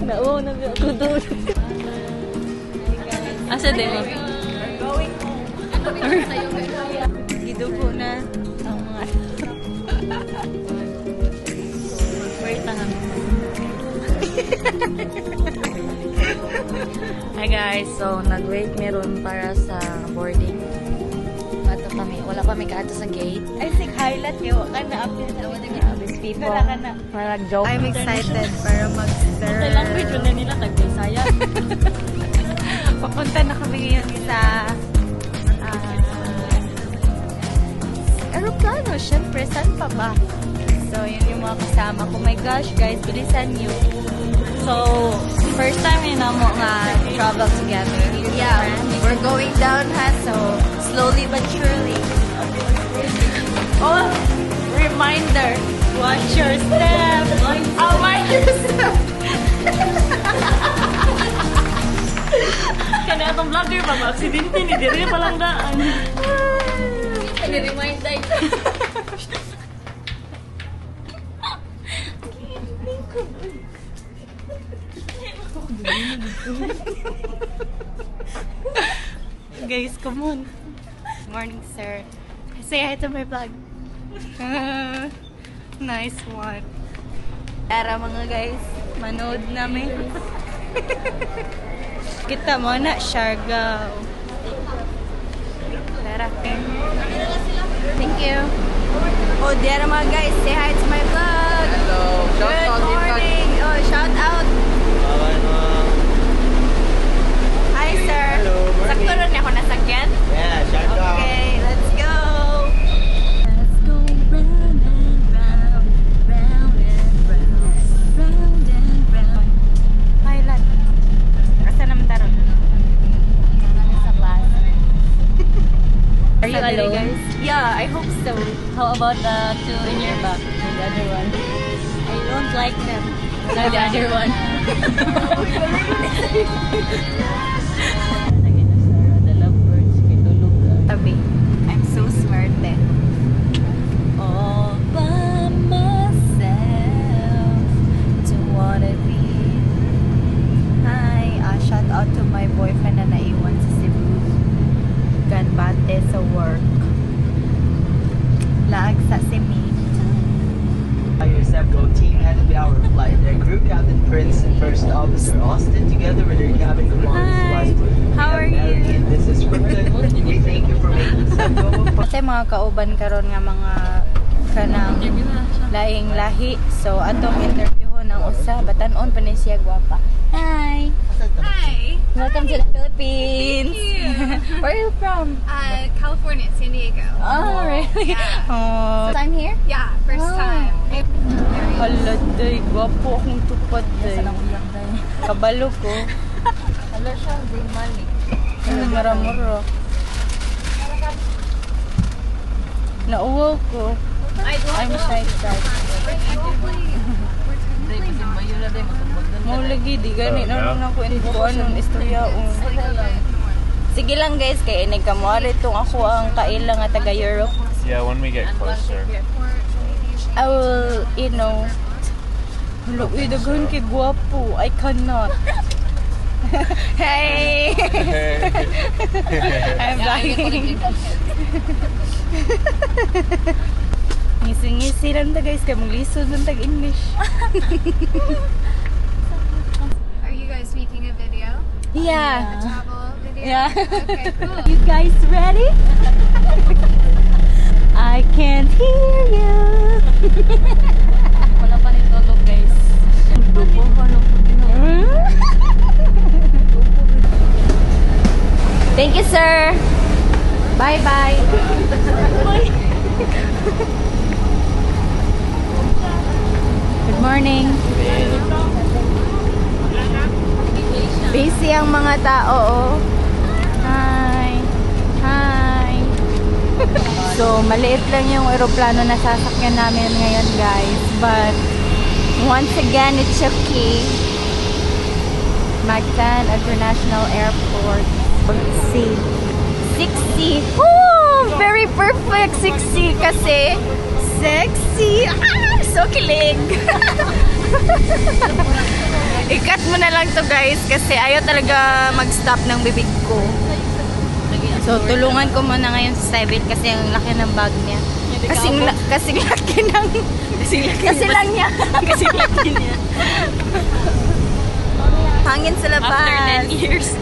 Nauwaw na ba ako doon? Asa din mo? Gidugo na ang mga wait lang. Hi guys, so nag-wait meron para sa boarding. Ato kami, wala pa may kaato sa gate. I think highlight yung kana-appear na These people, parang joke. I'm excited para mag-serve. Sa language yun na nila, tag-Bisaya. Papunta na kami ngayon sa aeroplano. Siyempre, saan pa ba? So, yun yung mga kasama ko. My gosh, guys, bilisan nyo. So, first time yun na mo nga travel together. Yeah, we're going down, ha? So, slowly but surely. Oh, reminder. Watch your step! Oh, mind your step! Kaya itong vlogger pa ba? Aksidente ni Diri pa lang daan. Niremind tayo. Guys, come on. Morning, sir. Say hi to my vlog. Nice one. Tara mga guys, manood namin. Kita mo na, Siargao. Tara. Thank you. Oh, diara mga guys, say hi to my vlog. Hello. Good morning. Oh, shout out. Hi, sir. Hello, morning. Sakto rin ako nasakyan. Yeah, shout out. Okay, let's go. Let's go round and round, round and round, round and round. Highlight. Asa naman taron? Sa class. Are you Sabi, alone? guys? Yeah, I hope so. How about the two in your back? And the other one? I don't like them. No, the other one. The lovebirds, kitulog. Tabi. I'm so smart eh. All by myself, don't wanna be. Hi, shout out to my boyfriend na naiwan sa Cebu. Ganbate sa work. Laag sa Simi. Yourself go team headed the hour flight. Their crew captain Prince and first officer Austin together with their cabin commander flight. How are you? This is Brooklyn. We thank you for making Cebu. Kasi mga kauban karon nga mga kanang laing lahi. So atong interview ng usa batan-on pa ni siya gwapa. Hi. Hi. Welcome to the Philippines. Where are you from? California, San Diego. Oh, really? Yeah. Oh. Time here? Yeah, first Oh. time. Hala, day. Gwapo akong tupad, day. Kabalo ko. Hala siya, bring money. Ano, mara-mara. Nauwaw ko. I'm shy. Mau lagi di gani na lang ako inkuan ng istorya. Sige lang guys, kay inig ka mo tong ako ang kaila nga taga Europe. Yeah, when we get closer. I will, you know, look, daghan kay guwapo. I cannot. Hey! I'm vlogging. Ngisi-ngisi lang ta guys, kay mong lisod lang tag-English. Are you guys making a video? Yeah. A travel video? Yeah. Okay, cool. You guys ready? I can't hear you. Wala pa ni tulog guys. Thank you, sir. Bye-bye. Good morning. Busy ang mga tao, oh. Hi. Hi. So, maliit lang yung aeroplano na sasakyan namin ngayon, guys. But, once again, it's okay. Mactan International Airport. 6C. Oh, very perfect. 6C kasi sexy. Ah, so kilig. I-cut mo na lang to guys kasi ayaw talaga mag-stop ng bibig ko. So, tulungan ko muna ngayon sa Cybit kasi ang laki ng bag niya. Kasing laki ng... Kasi lang niya. Kasi laki niya. Hangin sa labas. After 10 years.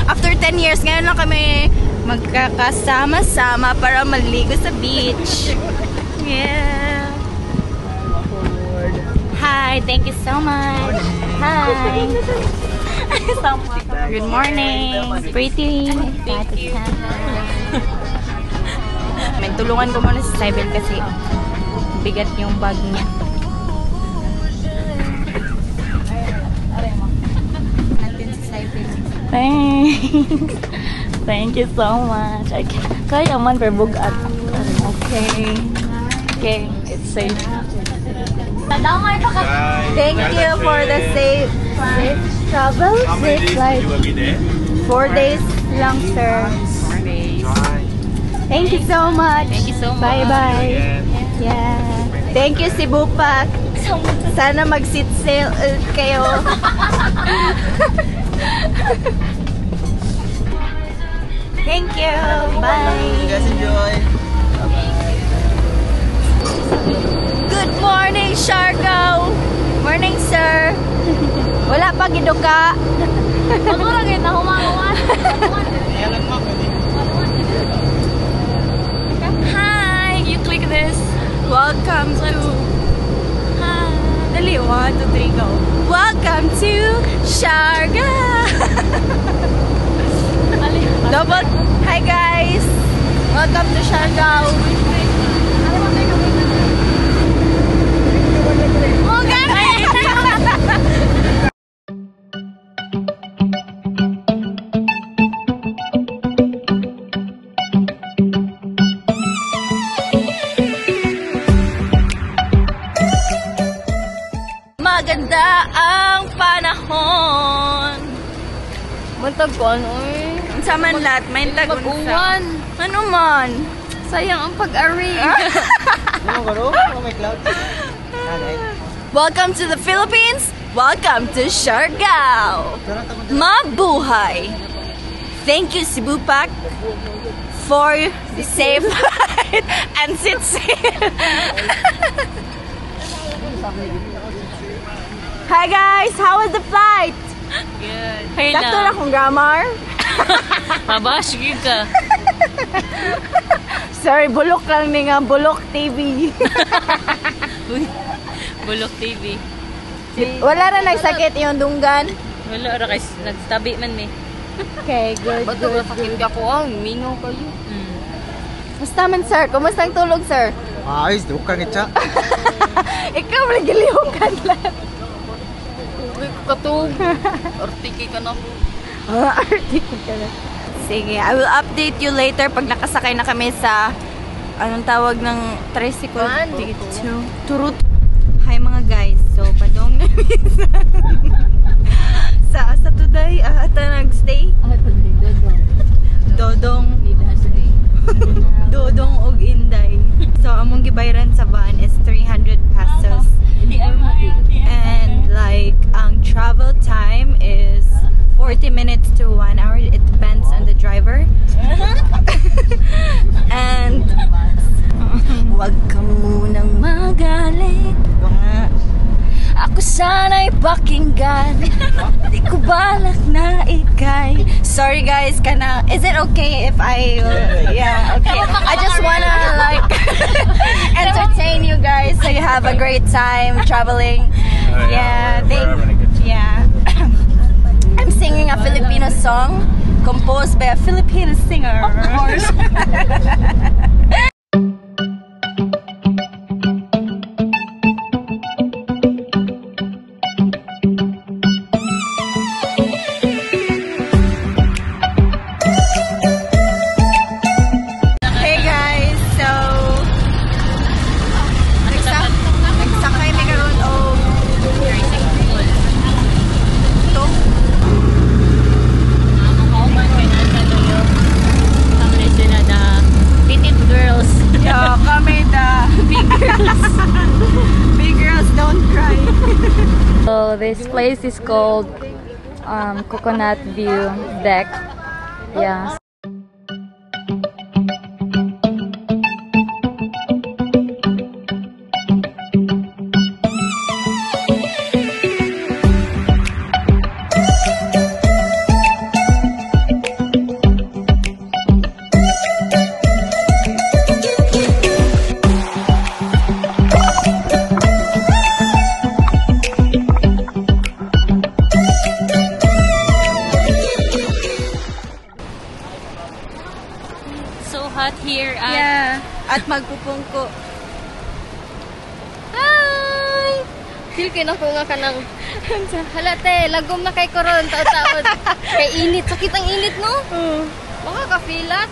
After 10 years, ngayon lang kami magkakasama-sama para maligo sa beach. Yeah. Hi, thank you so much. Hi. Good morning. Pretty. Thank you. May tulungan ko muna si Cybel kasi bigat yung bag niya. Natin si Cybel. Thanks. Thank you so much. Kaya man per bugat. Okay. Okay, it's safe. Thank you for the safe travel. How many Safe days flight. you will be there? 4 days lang, sir. 4 days. Thank you so much. Thank you so much. Bye-bye. Again. Yeah. Thank you, Cebu Pack. Sana mag-sit sail kayo. Thank you. Bye. You guys enjoy. Good morning, Siargao. Morning, sir. Wala pa giduka. Hi, you click this. Welcome to... Hi. Dali, 1, 2, 3, go. Welcome to Siargao. Double. Hi, guys. Welcome to Siargao. Maganda ang panahon. Buntag ko ano eh. Ang saman lahat, may tagon sa. Ano man? Sayang ang pag-ari. May clouds. Welcome to the Philippines. Welcome to Siargao. Mabuhay. Thank you, Cebu Pack, for the safe flight and sit safe. Hi guys, how was the flight? Good. Sakto na kong grammar. Mabash ka. Sorry, bulok lang ni nga, Bulok TV. Bulok TV. Wala na nagsakit yung dunggan. Wala ra kay nagtabi man ni. Okay, good, good. Sakit ka ko ang mingaw kayo. Musta man, sir? Kumusta ang tulog, sir? Ayos, dukang itcha. Ikaw, nagilihukan lang. Katug. Artiki ka na. Article ka na. Sige, I will update you later pag nakasakay na kami sa anong tawag ng tricycle? Turut. Hi mga guys. So, padong namin sa today ata nagstay. Dodong. Dodong og Inday. So, among gibayaran sa van is 300 pesos. And like, ang travel time is 40 minutes to 1 hour. It depends on the driver. And wag ka munang magalit. Ako sana'y pakinggan. Di ko balak na ikay. Sorry guys, kana. Is it okay if I... yeah, okay. I just wanna like entertain you guys so you have a great time traveling. Yeah, yeah. I'm singing a Filipino song composed by a Filipino singer. Of course. Hey guys, so nagsakay mi karon og Girls. yeah, kami the big girls. Big girls don't cry. So this place is called Coconut View Deck. Yeah. So hot here at Yeah. At magpupungko. Hi! Feel ko na ko nga ka ng halate, lagom na kay koron taon-taon. Kay init, sakit ang init no? Baka ka-filat.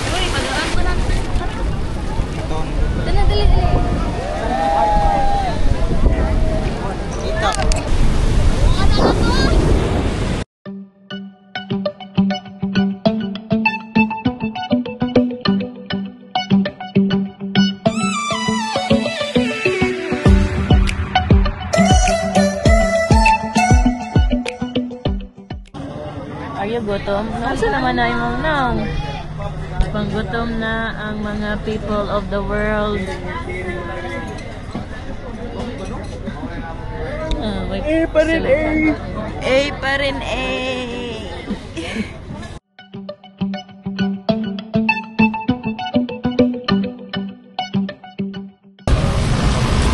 Uy, paluan ko lang. Dali, dali, dali. Dito. Are you gutom? Nasa naman na yung nang? Panggutom na ang mga people of the world. A pa rin A! A pa rin A!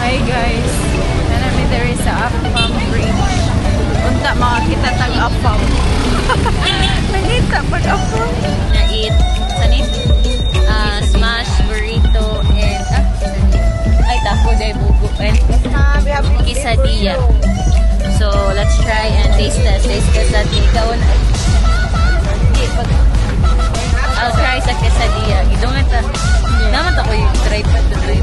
Hi guys! Nanami there is a Afam Bridge. Unta makakita tag Afam. Nangita pag Afam. Na-eat, sani? Smash, burrito, and ay taco de bugo and quesadilla. So let's try and taste test. Taste test natin. Ikaw na. I'll try sa quesadilla. Gidungan ta. Naman ako yung try pa to try.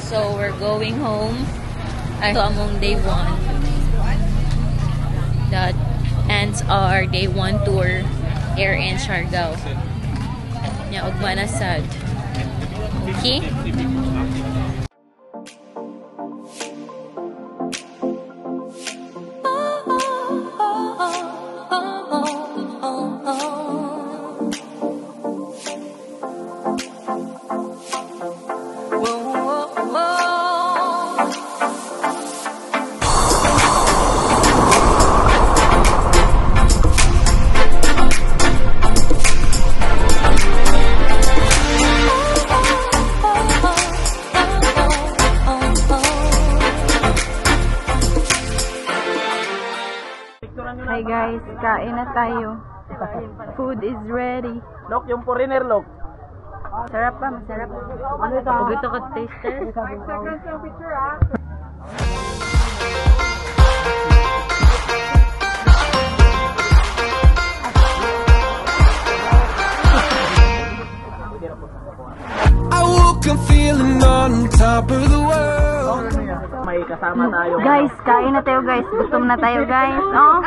So we're going home. So among day 1. That ends our day 1 tour here in Siargao. Nya ugma na sad. Okay? Hi guys, kain na tayo. Food is ready. Look, yung foreigner look. Sarap pa, masarap. Huwag ito ka taster. I woke up feeling on top of the world. May kasama tayo. Guys, kain na tayo guys. Gutom na tayo guys. Oh.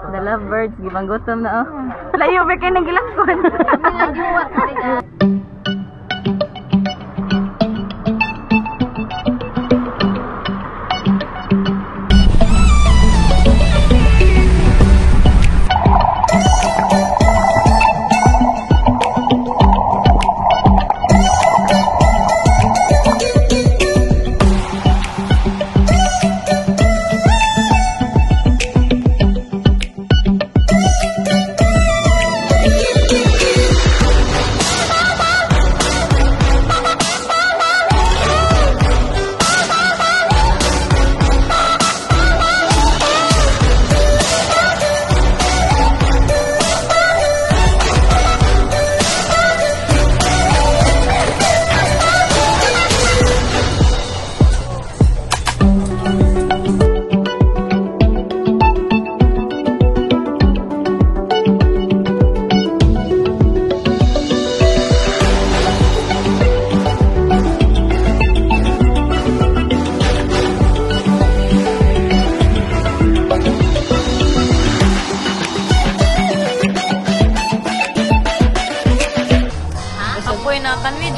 The lovebirds, gibang gutom na oh. Layo ba kayo nagilakon?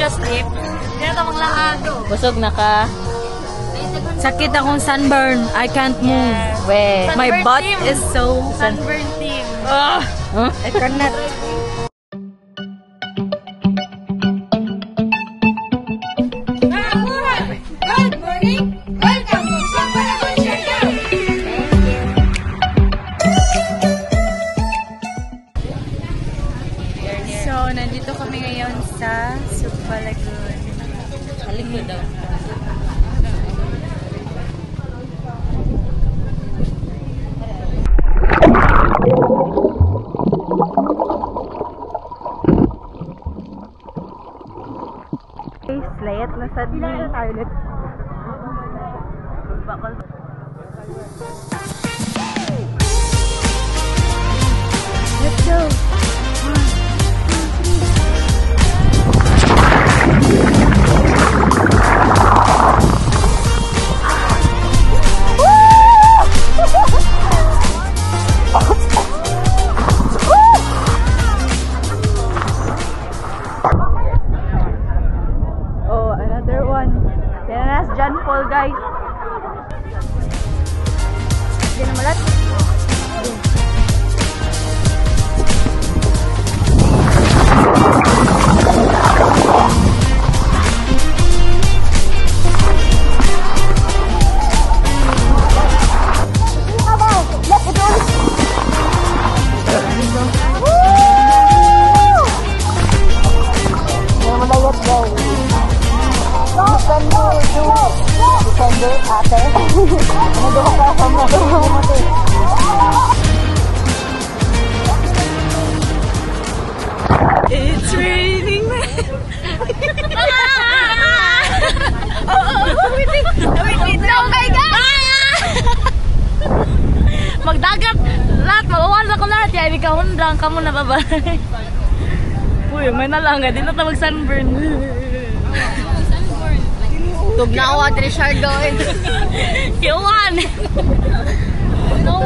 just sleep. Kaya tamang laado. Busog na ka. Sakit akong sunburn. I can't move. We. My butt is so... Sunburn team. I cannot. Good morning! Welcome to Shambhala Share. So, nandito kami ngayon sa Sugba Lagoon. Haling mo daw. Slayet na sa toilet. Let's go. Oh, another one. Yan na si John Paul, guys. Hindi na malat. It's raining, man. Oh my God! Magdagat! Lahat! Mawawala ko lahat! Yan, ikaw hundrang ka muna babay. Uy, may nalanga. Di na tawag sunburn. Tugnawa, Trishardo. Kiwan! No!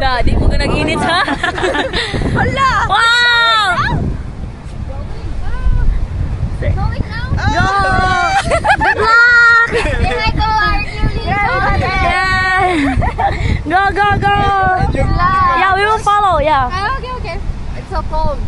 Da, di mo ka nag-init, ha? Hala! Wow! Going now? Go! Good luck! Say hi to our new leader. Yeah! Go, go, go! Yeah, we will follow, yeah. Okay. It's so cold.